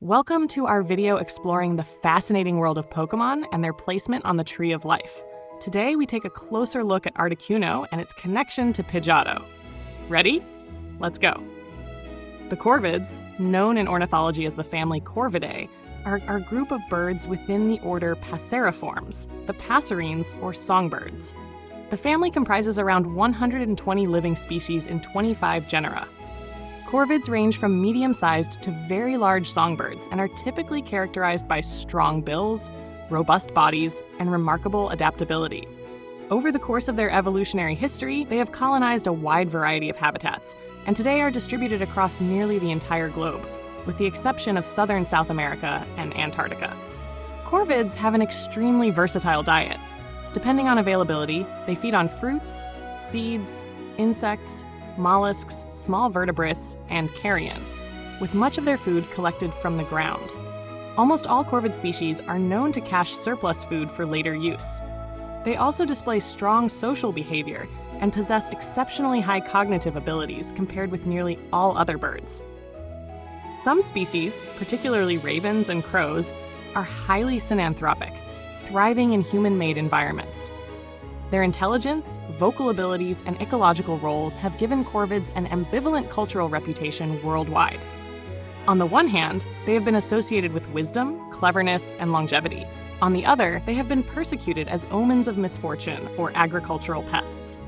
Welcome to our video exploring the fascinating world of Pokemon and their placement on the Tree of Life. Today, we take a closer look at Articuno and its connection to Pidgeotto. Ready? Let's go. The Corvids, known in ornithology as the family Corvidae, are a group of birds within the order Passeriformes, the passerines or songbirds. The family comprises around 120 living species in 25 genera. Corvids range from medium-sized to very large songbirds and are typically characterized by strong bills, robust bodies, and remarkable adaptability. Over the course of their evolutionary history, they have colonized a wide variety of habitats, and today are distributed across nearly the entire globe, with the exception of southern South America and Antarctica. Corvids have an extremely versatile diet. Depending on availability, they feed on fruits, seeds, insects, mollusks, small vertebrates, and carrion, with much of their food collected from the ground. Almost all corvid species are known to cache surplus food for later use. They also display strong social behavior and possess exceptionally high cognitive abilities compared with nearly all other birds. Some species, particularly ravens and crows, are highly synanthropic, thriving in human-made environments. Their intelligence, vocal abilities, and ecological roles have given corvids an ambivalent cultural reputation worldwide. On the one hand, they have been associated with wisdom, cleverness, and longevity. On the other, they have been persecuted as omens of misfortune or agricultural pests.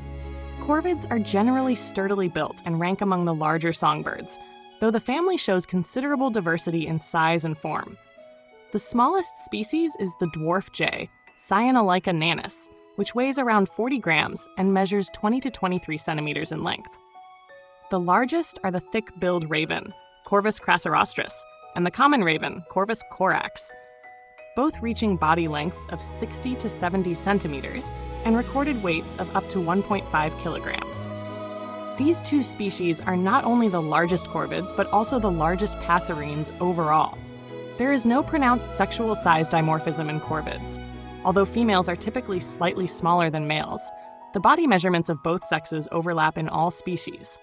Corvids are generally sturdily built and rank among the larger songbirds, though the family shows considerable diversity in size and form. The smallest species is the dwarf jay, Cyanolica nanus, which weighs around 40 grams and measures 20 to 23 centimeters in length. The largest are the thick-billed raven, Corvus crassirostris, and the common raven, Corvus corax, both reaching body lengths of 60 to 70 centimeters and recorded weights of up to 1.5 kilograms. These two species are not only the largest corvids, but also the largest passerines overall. There is no pronounced sexual size dimorphism in corvids. Although females are typically slightly smaller than males, the body measurements of both sexes overlap in all species.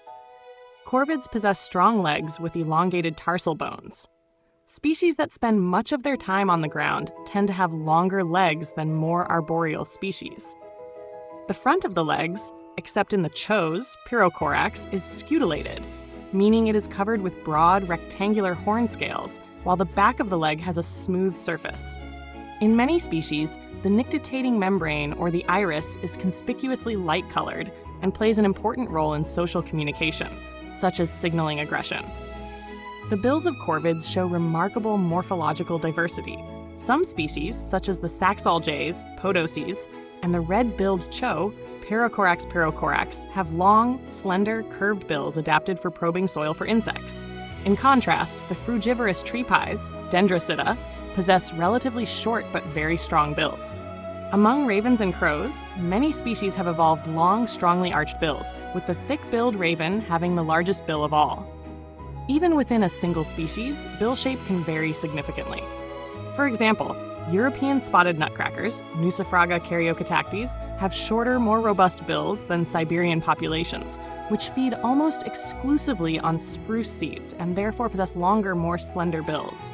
Corvids possess strong legs with elongated tarsal bones. Species that spend much of their time on the ground tend to have longer legs than more arboreal species. The front of the legs, except in the chos, Pyrocorax, is scutilated, meaning it is covered with broad, rectangular horn scales, while the back of the leg has a smooth surface. In many species, the nictitating membrane, or the iris, is conspicuously light-colored and plays an important role in social communication, such as signaling aggression. The bills of corvids show remarkable morphological diversity. Some species, such as the Saxall jays, Podoses, and the red-billed cho, Pyrocorax, have long, slender, curved bills adapted for probing soil for insects. In contrast, the frugivorous tree pies, Dendrocida, possess relatively short but very strong bills. Among ravens and crows, many species have evolved long, strongly arched bills, with the thick-billed raven having the largest bill of all. Even within a single species, bill shape can vary significantly. For example, European spotted nutcrackers, Nucifraga caryocatactes, have shorter, more robust bills than Siberian populations, which feed almost exclusively on spruce seeds and therefore possess longer, more slender bills.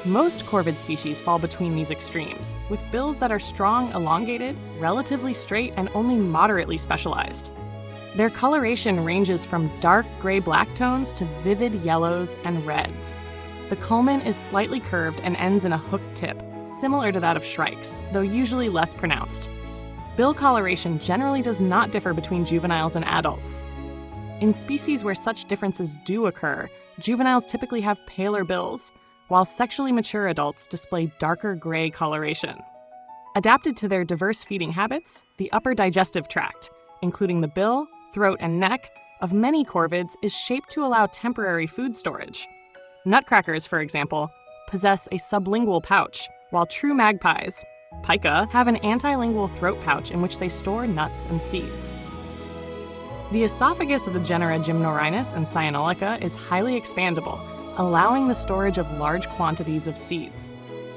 Most corvid species fall between these extremes, with bills that are strong, elongated, relatively straight, and only moderately specialized. Their coloration ranges from dark gray-black tones to vivid yellows and reds. The culmen is slightly curved and ends in a hooked tip, similar to that of shrikes, though usually less pronounced. Bill coloration generally does not differ between juveniles and adults. In species where such differences do occur, juveniles typically have paler bills, while sexually mature adults display darker gray coloration. Adapted to their diverse feeding habits, the upper digestive tract, including the bill, throat, and neck, of many corvids is shaped to allow temporary food storage. Nutcrackers, for example, possess a sublingual pouch, while true magpies, Pica, have an antilingual throat pouch in which they store nuts and seeds. The esophagus of the genera Gymnorhinus and Cyanolica is highly expandable, allowing the storage of large quantities of seeds.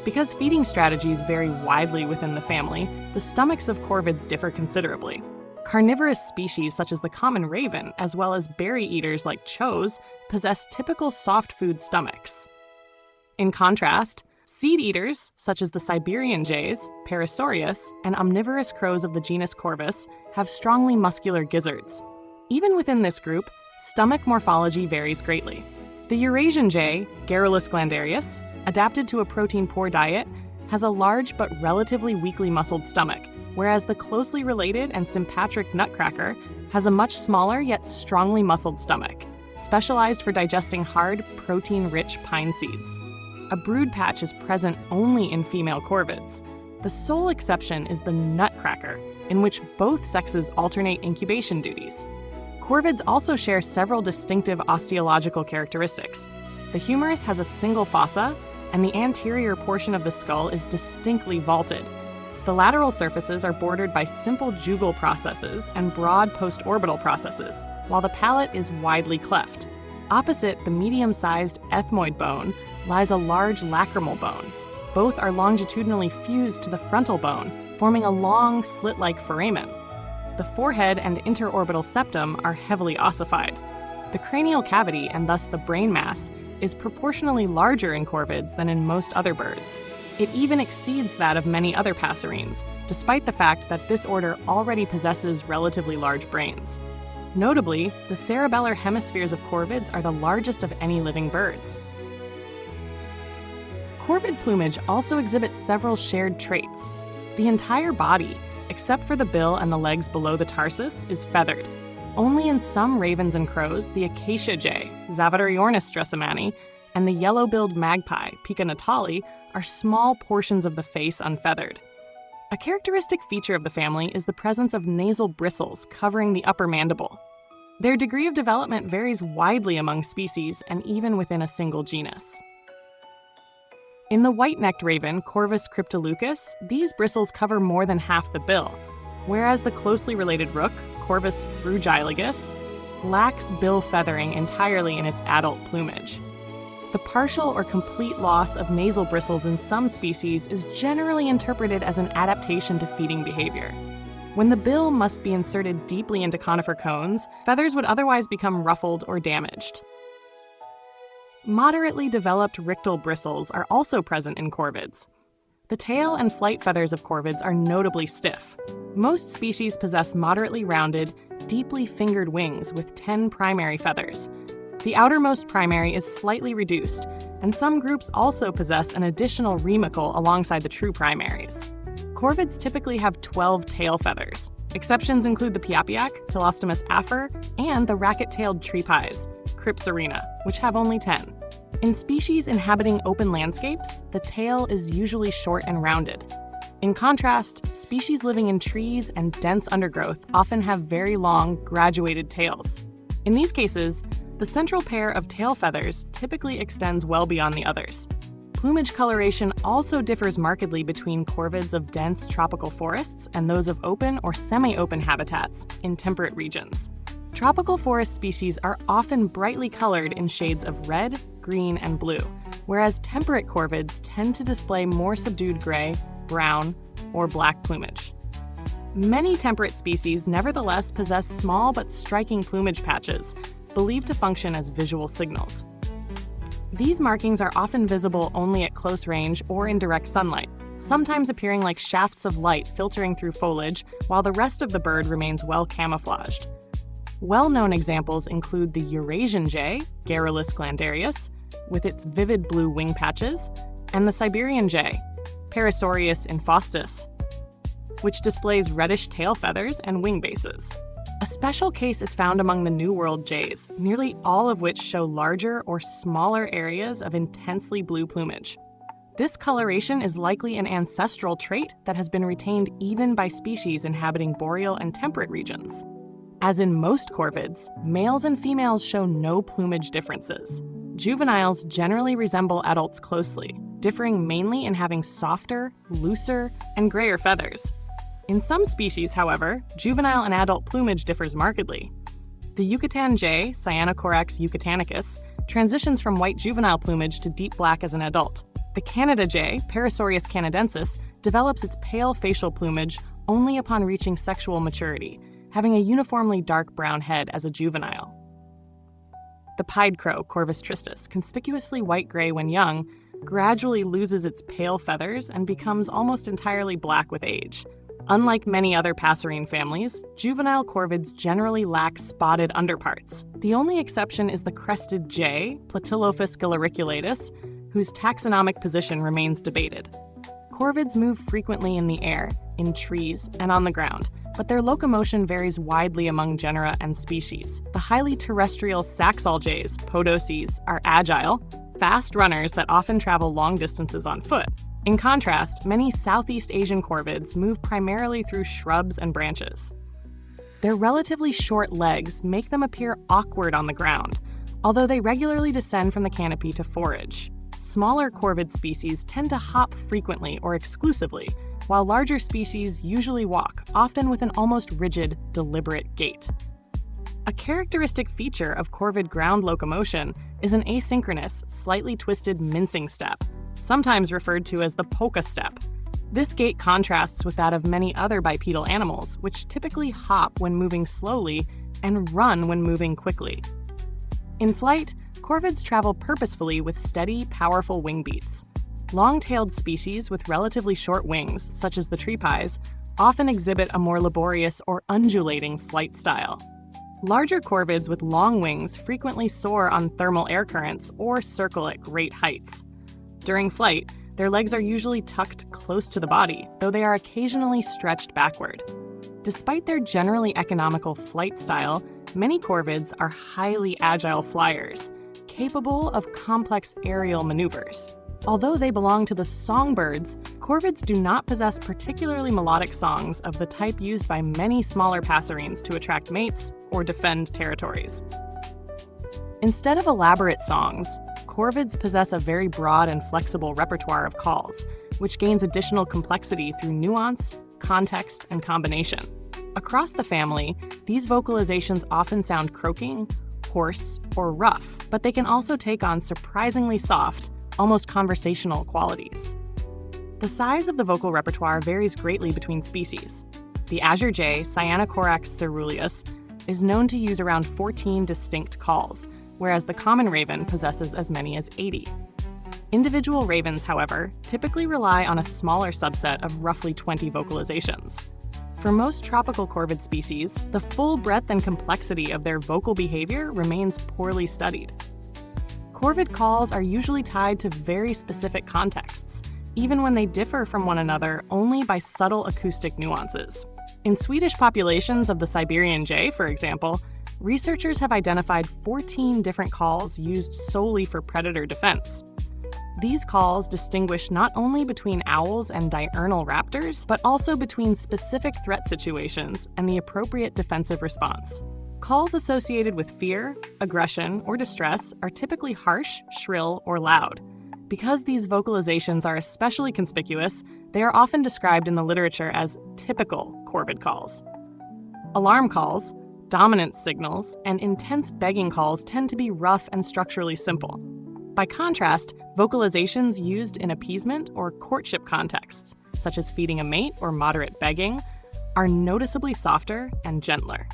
Because feeding strategies vary widely within the family, the stomachs of corvids differ considerably. Carnivorous species such as the common raven, as well as berry eaters like chos, possess typical soft food stomachs. In contrast, seed eaters, such as the Siberian jays, Parasaurus, and omnivorous crows of the genus Corvus, have strongly muscular gizzards. Even within this group, stomach morphology varies greatly. The Eurasian jay, Garrulus glandarius, adapted to a protein-poor diet, has a large but relatively weakly muscled stomach, whereas the closely related and sympatric nutcracker has a much smaller yet strongly muscled stomach, specialized for digesting hard, protein-rich pine seeds. A brood patch is present only in female corvids. The sole exception is the nutcracker, in which both sexes alternate incubation duties. Corvids also share several distinctive osteological characteristics. The humerus has a single fossa, and the anterior portion of the skull is distinctly vaulted. The lateral surfaces are bordered by simple jugal processes and broad postorbital processes, while the palate is widely cleft. Opposite the medium-sized ethmoid bone lies a large lacrimal bone. Both are longitudinally fused to the frontal bone, forming a long, slit-like foramen. The forehead and interorbital septum are heavily ossified. The cranial cavity, and thus the brain mass, is proportionally larger in corvids than in most other birds. It even exceeds that of many other passerines, despite the fact that this order already possesses relatively large brains. Notably, the cerebellar hemispheres of corvids are the largest of any living birds. Corvid plumage also exhibits several shared traits. The entire body, except for the bill and the legs below the tarsus, is feathered. Only in some ravens and crows, the acacia jay, Zavatariornis stressamani, and the yellow-billed magpie, Pica natali, are small portions of the face unfeathered. A characteristic feature of the family is the presence of nasal bristles covering the upper mandible. Their degree of development varies widely among species and even within a single genus. In the white-necked raven, Corvus cryptoleucus, these bristles cover more than half the bill, whereas the closely related rook, Corvus frugiligus, lacks bill feathering entirely in its adult plumage. The partial or complete loss of nasal bristles in some species is generally interpreted as an adaptation to feeding behavior. When the bill must be inserted deeply into conifer cones, feathers would otherwise become ruffled or damaged. Moderately developed rictal bristles are also present in corvids. The tail and flight feathers of corvids are notably stiff. Most species possess moderately rounded, deeply fingered wings with 10 primary feathers. The outermost primary is slightly reduced, and some groups also possess an additional remicle alongside the true primaries. Corvids typically have 12 tail feathers. Exceptions include the piapiac, Telostomus afer, and the racket-tailed tree pies, Crypsorina, which have only 10. In species inhabiting open landscapes, the tail is usually short and rounded. In contrast, species living in trees and dense undergrowth often have very long, graduated tails. In these cases, the central pair of tail feathers typically extends well beyond the others. Plumage coloration also differs markedly between corvids of dense tropical forests and those of open or semi-open habitats in temperate regions. Tropical forest species are often brightly colored in shades of red, green, and blue, whereas temperate corvids tend to display more subdued gray, brown, or black plumage. Many temperate species nevertheless possess small but striking plumage patches, believed to function as visual signals. These markings are often visible only at close range or in direct sunlight, sometimes appearing like shafts of light filtering through foliage while the rest of the bird remains well camouflaged. Well-known examples include the Eurasian jay, Garrulus glandarius, with its vivid blue wing patches, and the Siberian jay, Parasaurus infaustus, which displays reddish tail feathers and wing bases. A special case is found among the New World jays, nearly all of which show larger or smaller areas of intensely blue plumage. This coloration is likely an ancestral trait that has been retained even by species inhabiting boreal and temperate regions. As in most corvids, males and females show no plumage differences. Juveniles generally resemble adults closely, differing mainly in having softer, looser, and grayer feathers. In some species, however, juvenile and adult plumage differs markedly. The Yucatan jay, Cyanocorax yucatanicus, transitions from white juvenile plumage to deep black as an adult. The Canada jay, Parasaurus canadensis, develops its pale facial plumage only upon reaching sexual maturity, having a uniformly dark brown head as a juvenile. The pied crow, Corvus tristis, conspicuously white-gray when young, gradually loses its pale feathers and becomes almost entirely black with age. Unlike many other passerine families, juvenile corvids generally lack spotted underparts. The only exception is the crested jay, Platylophus gilloriculatus, whose taxonomic position remains debated. Corvids move frequently in the air, in trees, and on the ground, but their locomotion varies widely among genera and species. The highly terrestrial Saxall jays, Podoces, are agile, fast runners that often travel long distances on foot. In contrast, many Southeast Asian corvids move primarily through shrubs and branches. Their relatively short legs make them appear awkward on the ground, although they regularly descend from the canopy to forage. Smaller corvid species tend to hop frequently or exclusively, while larger species usually walk, often with an almost rigid, deliberate gait. A characteristic feature of corvid ground locomotion is an asynchronous, slightly twisted mincing step, sometimes referred to as the polka step. This gait contrasts with that of many other bipedal animals, which typically hop when moving slowly and run when moving quickly. In flight, corvids travel purposefully with steady, powerful wing beats. Long-tailed species with relatively short wings, such as the tree pies, often exhibit a more laborious or undulating flight style. Larger corvids with long wings frequently soar on thermal air currents or circle at great heights. During flight, their legs are usually tucked close to the body, though they are occasionally stretched backward. Despite their generally economical flight style, many corvids are highly agile flyers, capable of complex aerial maneuvers. Although they belong to the songbirds, corvids do not possess particularly melodic songs of the type used by many smaller passerines to attract mates or defend territories. Instead of elaborate songs, corvids possess a very broad and flexible repertoire of calls, which gains additional complexity through nuance, context, and combination. Across the family, these vocalizations often sound croaking, hoarse, or rough, but they can also take on surprisingly soft, almost conversational qualities. The size of the vocal repertoire varies greatly between species. The azure jay, Cyanocorax ceruleus, is known to use around 14 distinct calls, whereas the common raven possesses as many as 80. Individual ravens, however, typically rely on a smaller subset of roughly 20 vocalizations. For most tropical corvid species, the full breadth and complexity of their vocal behavior remains poorly studied. Corvid calls are usually tied to very specific contexts, even when they differ from one another only by subtle acoustic nuances. In Swedish populations of the Siberian jay, for example, researchers have identified 14 different calls used solely for predator defense. These calls distinguish not only between owls and diurnal raptors, but also between specific threat situations and the appropriate defensive response. Calls associated with fear, aggression, or distress are typically harsh, shrill, or loud. Because these vocalizations are especially conspicuous, they are often described in the literature as typical corvid calls. Alarm calls, dominance signals, and intense begging calls tend to be rough and structurally simple. By contrast, vocalizations used in appeasement or courtship contexts, such as feeding a mate or moderate begging, are noticeably softer and gentler.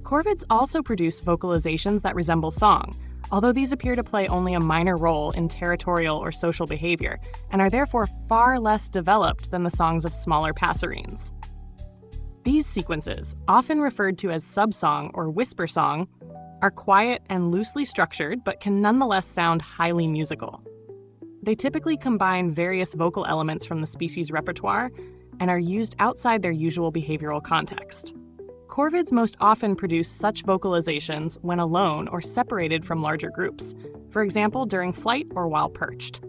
Corvids also produce vocalizations that resemble song, although these appear to play only a minor role in territorial or social behavior, and are therefore far less developed than the songs of smaller passerines. These sequences, often referred to as subsong or whisper song, are quiet and loosely structured but can nonetheless sound highly musical. They typically combine various vocal elements from the species' repertoire and are used outside their usual behavioral context. Corvids most often produce such vocalizations when alone or separated from larger groups, for example during flight or while perched.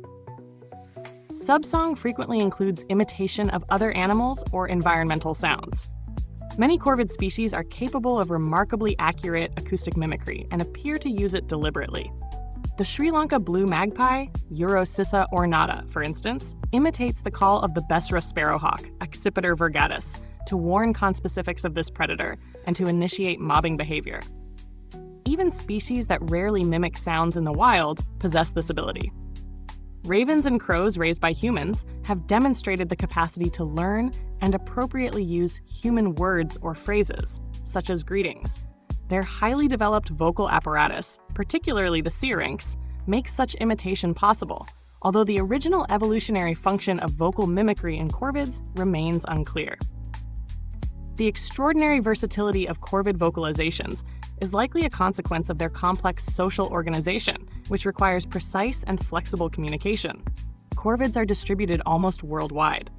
Subsong frequently includes imitation of other animals or environmental sounds. Many corvid species are capable of remarkably accurate acoustic mimicry and appear to use it deliberately. The Sri Lanka blue magpie, Urocissa ornata, for instance, imitates the call of the Besra sparrowhawk, Accipiter virgatus, to warn conspecifics of this predator and to initiate mobbing behavior. Even species that rarely mimic sounds in the wild possess this ability. Ravens and crows raised by humans have demonstrated the capacity to learn and appropriately use human words or phrases, such as greetings. Their highly developed vocal apparatus, particularly the syrinx, makes such imitation possible, although the original evolutionary function of vocal mimicry in corvids remains unclear. The extraordinary versatility of corvid vocalizations is likely a consequence of their complex social organization, which requires precise and flexible communication. Corvids are distributed almost worldwide.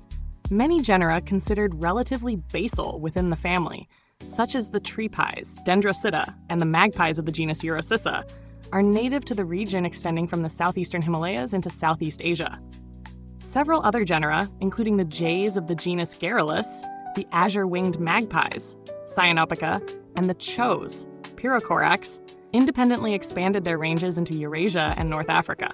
Many genera considered relatively basal within the family, such as the tree pies, Dendrocida, and the magpies of the genus Urocissa, are native to the region extending from the southeastern Himalayas into Southeast Asia. Several other genera, including the jays of the genus Garrulus, the azure-winged magpies, Cyanopica, and the chos, Pyrrhocorax, independently expanded their ranges into Eurasia and North Africa.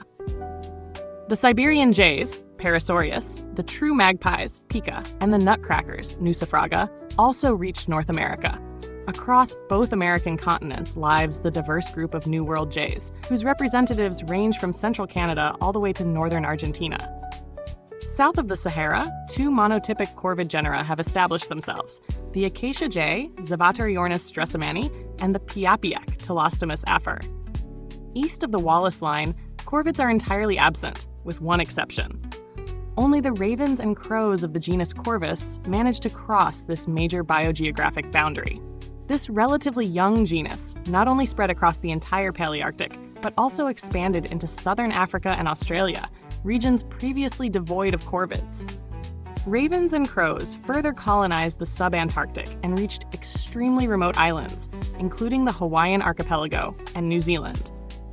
The Siberian jays, Parasaurus, the true magpies, Pica, and the nutcrackers, Nucifraga, also reached North America. Across both American continents lives the diverse group of New World jays, whose representatives range from central Canada all the way to northern Argentina. South of the Sahara, two monotypic corvid genera have established themselves: the acacia jay, Zavateriornis stressamani, and the piapiac, Telostomus afer. East of the Wallace Line, corvids are entirely absent, with one exception. Only the ravens and crows of the genus Corvus manage to cross this major biogeographic boundary. This relatively young genus not only spread across the entire Palearctic, but also expanded into southern Africa and Australia, regions previously devoid of corvids. Ravens and crows further colonized the subantarctic and reached extremely remote islands, including the Hawaiian archipelago and New Zealand.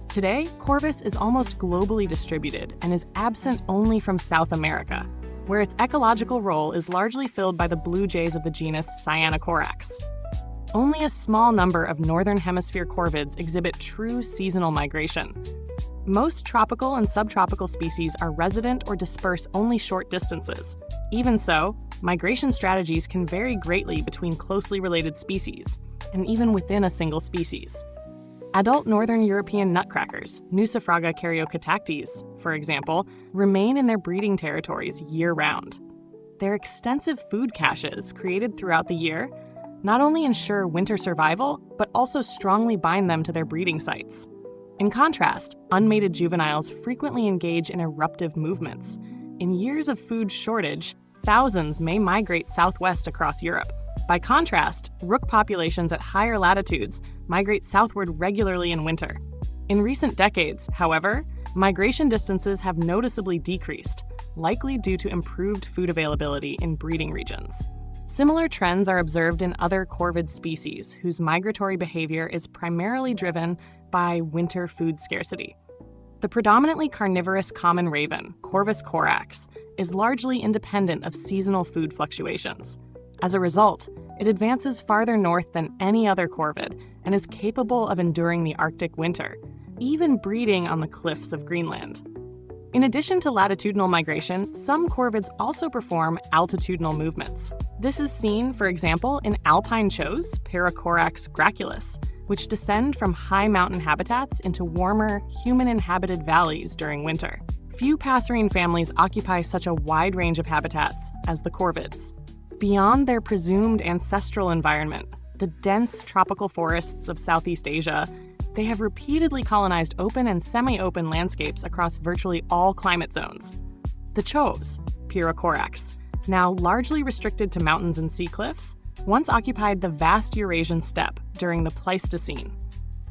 Today, Corvus is almost globally distributed and is absent only from South America, where its ecological role is largely filled by the blue jays of the genus Cyanocorax. Only a small number of northern hemisphere corvids exhibit true seasonal migration. Most tropical and subtropical species are resident or disperse only short distances. Even so, migration strategies can vary greatly between closely related species, and even within a single species. Adult northern European nutcrackers, Nucifraga caryocatactes, for example, remain in their breeding territories year-round. Their extensive food caches, created throughout the year, not only ensure winter survival, but also strongly bind them to their breeding sites. In contrast, unmated juveniles frequently engage in eruptive movements. In years of food shortage, thousands may migrate southwest across Europe. By contrast, rook populations at higher latitudes migrate southward regularly in winter. In recent decades, however, migration distances have noticeably decreased, likely due to improved food availability in breeding regions. Similar trends are observed in other corvid species whose migratory behavior is primarily driven by winter food scarcity. The predominantly carnivorous common raven, Corvus corax, is largely independent of seasonal food fluctuations. As a result, it advances farther north than any other corvid and is capable of enduring the Arctic winter, even breeding on the cliffs of Greenland. In addition to latitudinal migration, some corvids also perform altitudinal movements. This is seen, for example, in alpine chos, Pyrrhocorax graculus, which descend from high mountain habitats into warmer, human-inhabited valleys during winter. Few passerine families occupy such a wide range of habitats as the corvids. Beyond their presumed ancestral environment, the dense tropical forests of Southeast Asia, they have repeatedly colonized open and semi-open landscapes across virtually all climate zones. The chos, Pyrrhocorax, now largely restricted to mountains and sea cliffs, once occupied the vast Eurasian steppe during the Pleistocene.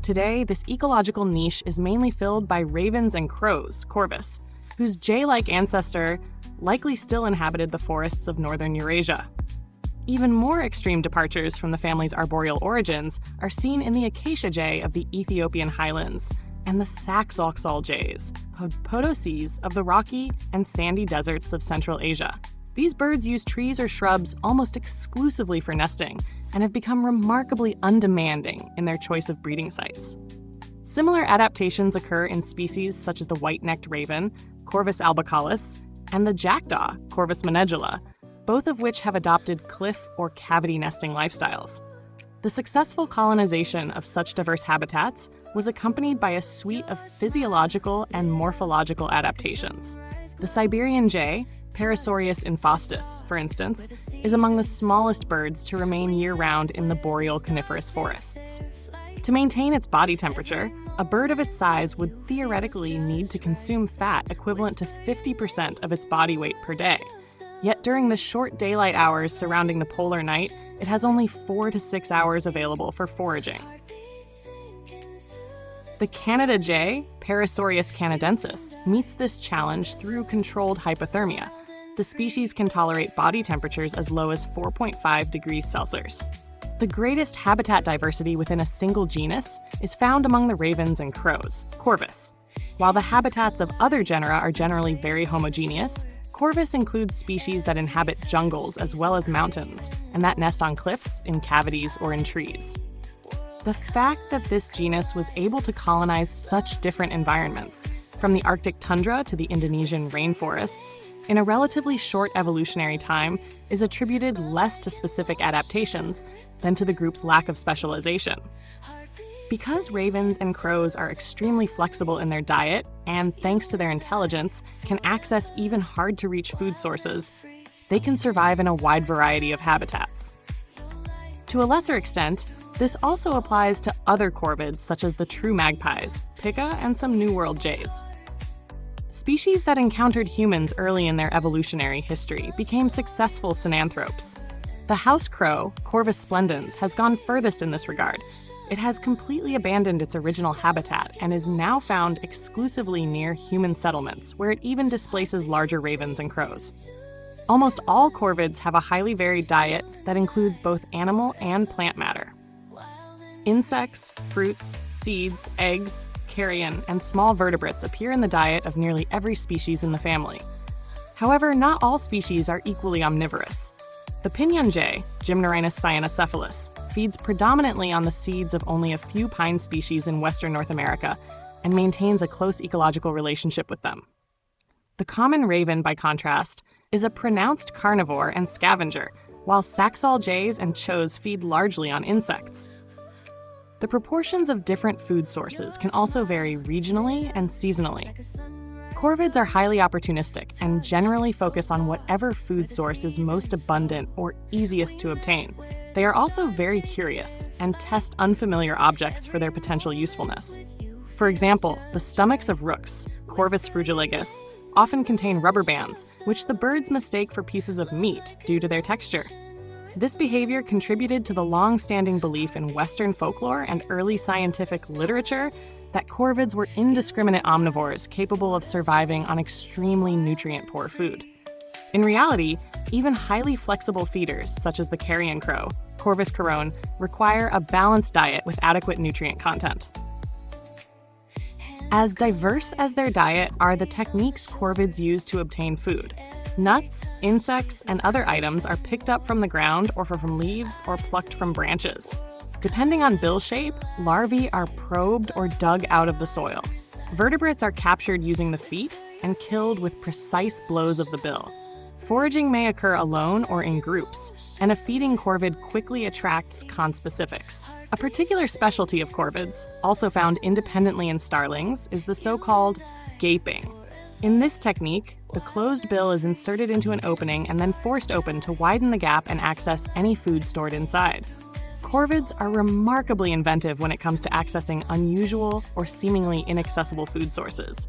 Today, this ecological niche is mainly filled by ravens and crows, Corvus, whose jay-like ancestor likely still inhabited the forests of northern Eurasia. Even more extreme departures from the family's arboreal origins are seen in the acacia jay of the Ethiopian highlands and the Saxoxol jays, Podocies of the rocky and sandy deserts of Central Asia. These birds use trees or shrubs almost exclusively for nesting and have become remarkably undemanding in their choice of breeding sites. Similar adaptations occur in species such as the white-necked raven, Corvus albicaulis, and the jackdaw, Corvus monedula, both of which have adopted cliff or cavity nesting lifestyles. The successful colonization of such diverse habitats was accompanied by a suite of physiological and morphological adaptations. The Siberian jay, Parasaurus infastus, for instance, is among the smallest birds to remain year-round in the boreal coniferous forests. To maintain its body temperature, A bird of its size would theoretically need to consume fat equivalent to 50% of its body weight per day. Yet during the short daylight hours surrounding the polar night, it has only 4 to 6 hours available for foraging. The Canada jay, Parasaurus canadensis, meets this challenge through controlled hypothermia. The species can tolerate body temperatures as low as 4.5 degrees Celsius. The greatest habitat diversity within a single genus is found among the ravens and crows, Corvus. While the habitats of other genera are generally very homogeneous, Corvus includes species that inhabit jungles as well as mountains, and that nest on cliffs, in cavities, or in trees. The fact that this genus was able to colonize such different environments, from the Arctic tundra to the Indonesian rainforests, in a relatively short evolutionary time, is attributed less to specific adaptations than to the group's lack of specialization. Because ravens and crows are extremely flexible in their diet and, thanks to their intelligence, can access even hard-to-reach food sources, they can survive in a wide variety of habitats. To a lesser extent, this also applies to other corvids such as the true magpies, pica, and some New World jays. Species that encountered humans early in their evolutionary history became successful synanthropes. The house crow, Corvus splendens, has gone furthest in this regard. It has completely abandoned its original habitat and is now found exclusively near human settlements, where it even displaces larger ravens and crows. Almost all corvids have a highly varied diet that includes both animal and plant matter. Insects, fruits, seeds, eggs, carrion, and small vertebrates appear in the diet of nearly every species in the family. However, not all species are equally omnivorous. The pinyon jay, Gymnorhinus cyanocephalus, feeds predominantly on the seeds of only a few pine species in western North America and maintains a close ecological relationship with them. The common raven, by contrast, is a pronounced carnivore and scavenger, while Saxall jays and chows feed largely on insects. The proportions of different food sources can also vary regionally and seasonally. Corvids are highly opportunistic and generally focus on whatever food source is most abundant or easiest to obtain. They are also very curious and test unfamiliar objects for their potential usefulness. For example, the stomachs of rooks, Corvus frugiligis, often contain rubber bands, which the birds mistake for pieces of meat due to their texture. This behavior contributed to the long-standing belief in Western folklore and early scientific literature that corvids were indiscriminate omnivores capable of surviving on extremely nutrient-poor food. In reality, even highly flexible feeders, such as the carrion crow, Corvus corone, require a balanced diet with adequate nutrient content. As diverse as their diet are the techniques corvids use to obtain food. Nuts, insects, and other items are picked up from the ground or from leaves or plucked from branches. Depending on bill shape, larvae are probed or dug out of the soil. Vertebrates are captured using the feet and killed with precise blows of the bill. Foraging may occur alone or in groups, and a feeding corvid quickly attracts conspecifics. A particular specialty of corvids, also found independently in starlings, is the so-called gaping. In this technique, the closed bill is inserted into an opening and then forced open to widen the gap and access any food stored inside. Corvids are remarkably inventive when it comes to accessing unusual or seemingly inaccessible food sources.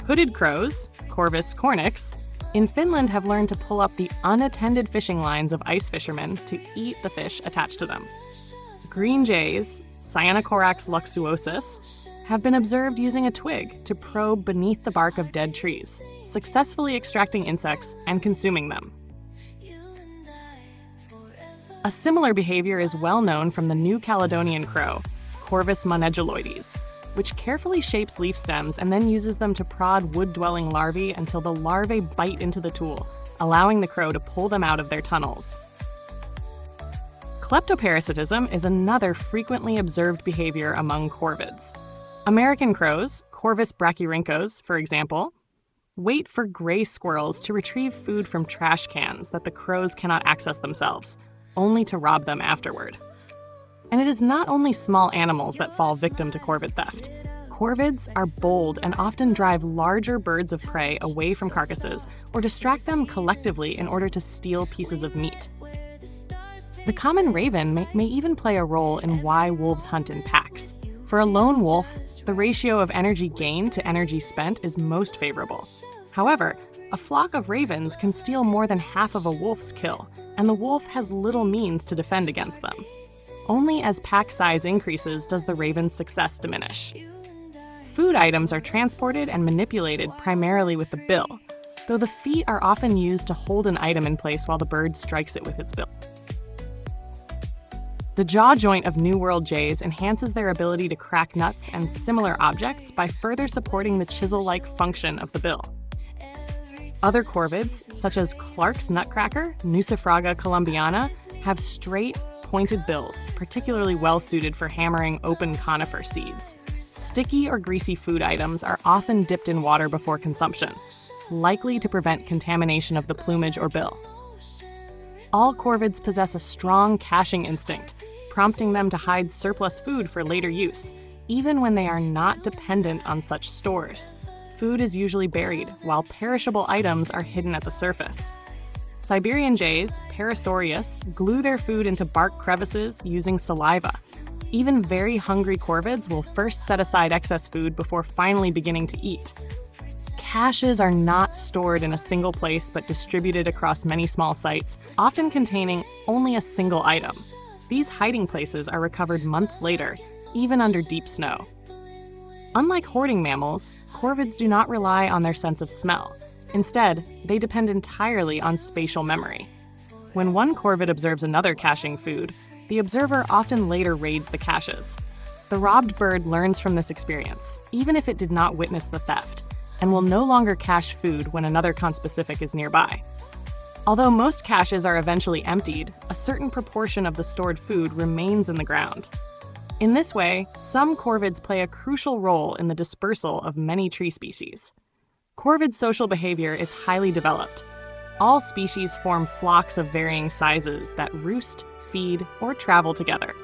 Hooded crows, Corvus cornix, in Finland have learned to pull up the unattended fishing lines of ice fishermen to eat the fish attached to them. Green jays, Cyanocorax luxuosus, have been observed using a twig to probe beneath the bark of dead trees, successfully extracting insects and consuming them. A similar behavior is well known from the New Caledonian crow, Corvus moneduloides, which carefully shapes leaf stems and then uses them to prod wood-dwelling larvae until the larvae bite into the tool, allowing the crow to pull them out of their tunnels. Kleptoparasitism is another frequently observed behavior among corvids. American crows, Corvus brachyrhynchos, for example, wait for gray squirrels to retrieve food from trash cans that the crows cannot access themselves, only to rob them afterward. And it is not only small animals that fall victim to corvid theft. Corvids are bold and often drive larger birds of prey away from carcasses or distract them collectively in order to steal pieces of meat. The common raven may even play a role in why wolves hunt in packs. For a lone wolf, the ratio of energy gained to energy spent is most favorable. However, a flock of ravens can steal more than half of a wolf's kill, and the wolf has little means to defend against them. Only as pack size increases does the raven's success diminish. Food items are transported and manipulated primarily with the bill, though the feet are often used to hold an item in place while the bird strikes it with its bill. The jaw joint of New World jays enhances their ability to crack nuts and similar objects by further supporting the chisel-like function of the bill. Other corvids, such as Clark's nutcracker, Nucifraga columbiana, have straight, pointed bills, particularly well-suited for hammering open conifer seeds. Sticky or greasy food items are often dipped in water before consumption, likely to prevent contamination of the plumage or bill. All corvids possess a strong caching instinct, prompting them to hide surplus food for later use, even when they are not dependent on such stores. Food is usually buried, while perishable items are hidden at the surface. Siberian jays, Parasaurus, glue their food into bark crevices using saliva. Even very hungry corvids will first set aside excess food before finally beginning to eat. Caches are not stored in a single place but distributed across many small sites, often containing only a single item. These hiding places are recovered months later, even under deep snow. Unlike hoarding mammals, corvids do not rely on their sense of smell. Instead, they depend entirely on spatial memory. When one corvid observes another caching food, the observer often later raids the caches. The robbed bird learns from this experience, even if it did not witness the theft, and will no longer cache food when another conspecific is nearby. Although most caches are eventually emptied, a certain proportion of the stored food remains in the ground. In this way, some corvids play a crucial role in the dispersal of many tree species. Corvid social behavior is highly developed. All species form flocks of varying sizes that roost, feed, or travel together.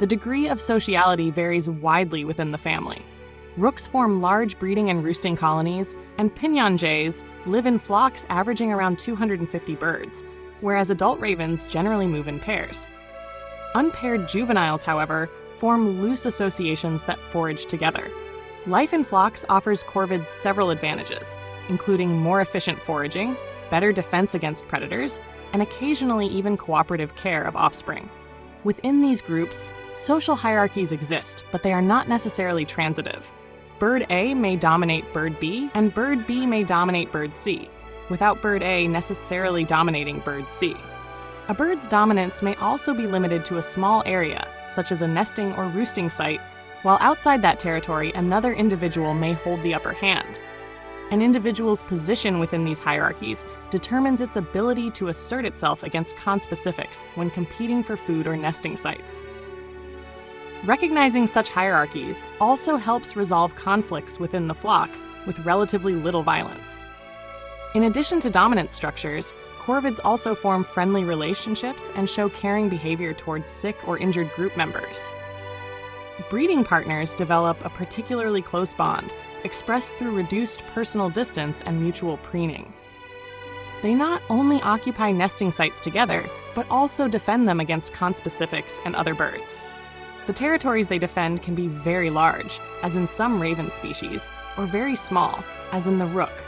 The degree of sociality varies widely within the family. Rooks form large breeding and roosting colonies, and pinyon jays live in flocks averaging around 250 birds, whereas adult ravens generally move in pairs. Unpaired juveniles, however, form loose associations that forage together. Life in flocks offers corvids several advantages, including more efficient foraging, better defense against predators, and occasionally even cooperative care of offspring. Within these groups, social hierarchies exist, but they are not necessarily transitive. Bird A may dominate bird B, and bird B may dominate bird C, without bird A necessarily dominating bird C. A bird's dominance may also be limited to a small area, such as a nesting or roosting site, while outside that territory, another individual may hold the upper hand. An individual's position within these hierarchies determines its ability to assert itself against conspecifics when competing for food or nesting sites. Recognizing such hierarchies also helps resolve conflicts within the flock with relatively little violence. In addition to dominant structures, corvids also form friendly relationships and show caring behavior towards sick or injured group members. Breeding partners develop a particularly close bond, expressed through reduced personal distance and mutual preening. They not only occupy nesting sites together, but also defend them against conspecifics and other birds. The territories they defend can be very large, as in some raven species, or very small, as in the rook.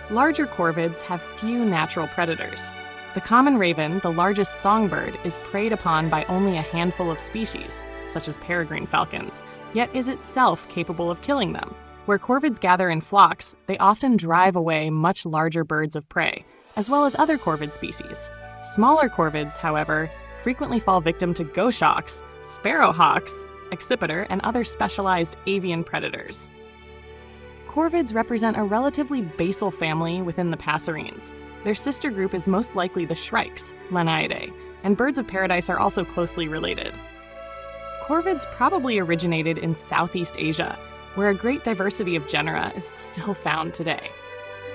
Larger corvids have few natural predators. The common raven, the largest songbird, is preyed upon by only a handful of species, such as peregrine falcons, yet is itself capable of killing them. Where corvids gather in flocks, they often drive away much larger birds of prey, as well as other corvid species. Smaller corvids, however, frequently fall victim to goshawks, sparrowhawks, accipiter, and other specialized avian predators. Corvids represent a relatively basal family within the passerines. Their sister group is most likely the shrikes, Lenaidae, and birds of paradise are also closely related. Corvids probably originated in Southeast Asia, where a great diversity of genera is still found today.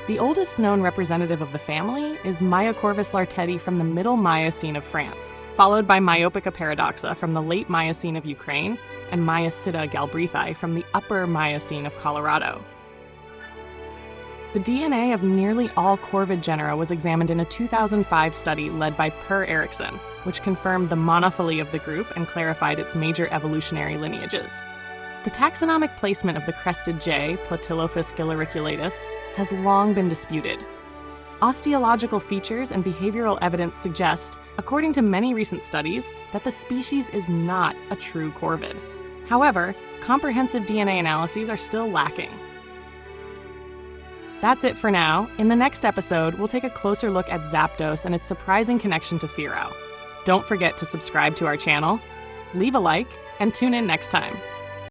The oldest known representative of the family is Myocorvus larteti from the Middle Miocene of France, followed by Myopica paradoxa from the Late Miocene of Ukraine, and Myositta galbraethi from the Upper Miocene of Colorado. The DNA of nearly all corvid genera was examined in a 2005 study led by Per Eriksson, which confirmed the monophily of the group and clarified its major evolutionary lineages. The taxonomic placement of the crested jay, Platylophus gilloriculatus, has long been disputed. Osteological features and behavioral evidence suggest, according to many recent studies, that the species is not a true corvid. However, comprehensive DNA analyses are still lacking. That's it for now. In the next episode, we'll take a closer look at Zapdos and its surprising connection to Pharaoh. Don't forget to subscribe to our channel, leave a like, and tune in next time.